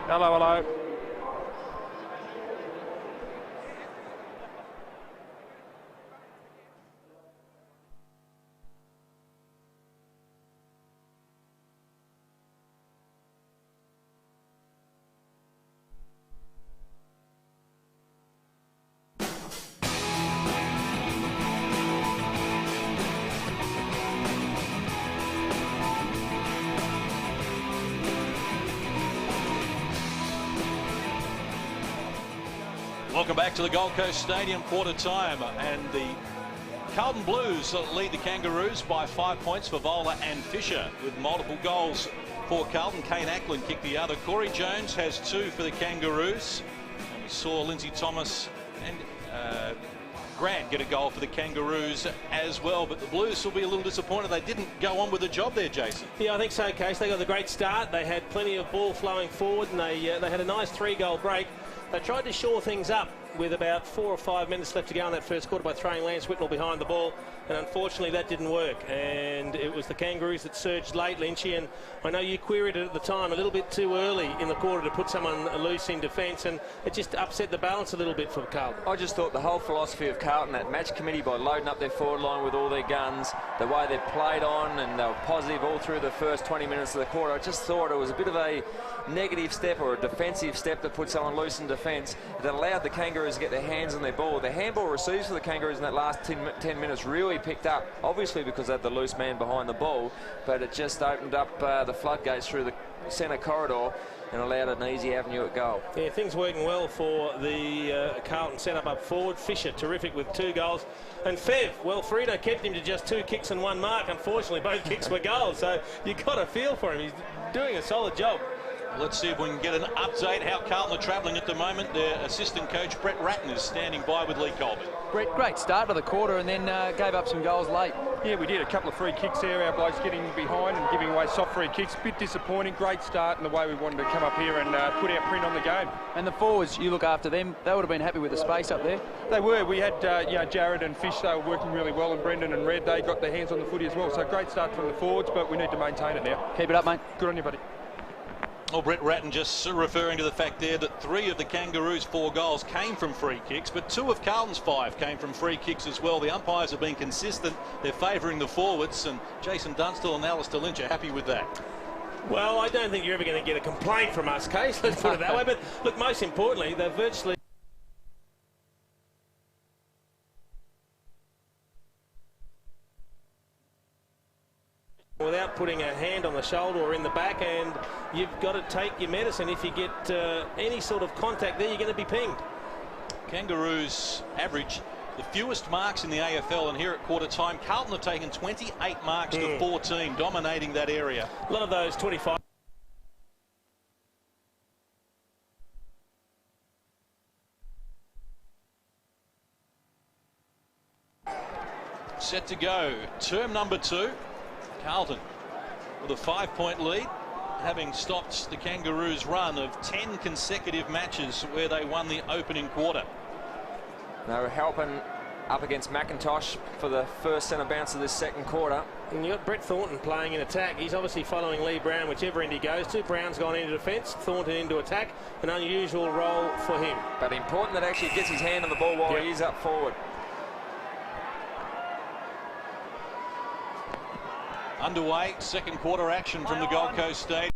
Hello, hello. Welcome back to the Gold Coast Stadium, quarter time, and the Carlton Blues lead the Kangaroos by 5 points for Vola and Fisher with multiple goals for Carlton. Kane Ackland kicked the other. Corey Jones has 2 for the Kangaroos, and we saw Lindsay Thomas and Grant get a goal for the Kangaroos as well, but the Blues will be a little disappointed they didn't go on with the job there, Jason. Yeah, I think so, Case. They got a great start. They had plenty of ball flowing forward, and they had a nice 3-goal break. They tried to shore things up with about 4 or 5 minutes left to go in that first quarter by throwing Lance Whitnell behind the ball, and unfortunately that didn't work, and it was the Kangaroos that surged late, Lynchy, and I know you queried it at the time a little bit too early in the quarter to put someone loose in defence, and it just upset the balance a little bit for Carlton. I just thought the whole philosophy of Carlton, that match committee, by loading up their forward line with all their guns, the way they played on, and they were positive all through the first 20 minutes of the quarter, I just thought it was a bit of a negative step or a defensive step to put someone loose in defence that allowed the Kangaroos to get their hands on their ball. The handball receives for the Kangaroos in that last 10 minutes really picked up, obviously because they had the loose man behind the ball, but it just opened up the floodgates through the centre corridor and allowed an easy avenue at goal. Yeah, things working well for the Carlton setup up forward. Fisher terrific with 2 goals, and Fev, well, Frito kept him to just 2 kicks and 1 mark. Unfortunately both kicks were goals, so you got a feel for him. He's doing a solid job. Let's see if we can get an update how Carlton are travelling at the moment. Their assistant coach, Brett Ratton, is standing by with Lee Colbert. Brett, great start to the quarter and then gave up some goals late. Yeah, we did a couple of free kicks there. Our blokes getting behind and giving away soft free kicks. Bit disappointing. Great start in the way we wanted to come up here and put our print on the game. And the forwards, you look after them. They would have been happy with the space up there. They were. We had Jared and Fish. They were working really well, and Brendan and Red. They got their hands on the footy as well. So great start from the forwards, but we need to maintain it now. Keep it up, mate. Good on you, buddy. Well, Brett Ratton just referring to the fact there that 3 of the Kangaroos' 4 goals came from free kicks, but 2 of Carlton's 5 came from free kicks as well. The umpires have been consistent. They're favouring the forwards, and Jason Dunstall and Alistair Lynch are happy with that. Well, I don't think you're ever going to get a complaint from us, Case. Let's put it that way. But look, most importantly, they're virtually... without putting a hand on the shoulder or in the back, and you've got to take your medicine. If you get any sort of contact there, you're going to be pinged. Kangaroos average the fewest marks in the AFL, and here at quarter time, Carlton have taken 28 marks to 14, dominating that area. A lot of those 25. Set to go. Term number 2. Carlton with a 5-point lead, having stopped the Kangaroos' run of 10 consecutive matches where they won the opening quarter. They were helping up against McIntosh for the first centre bounce of this second quarter. And you've got Brett Thornton playing in attack. He's obviously following Lee Brown, whichever end he goes to. Brown's gone into defence, Thornton into attack. An unusual role for him. But important that actually gets his hand on the ball while he is up forward. Underway, second quarter action from the Gold Coast Stadium.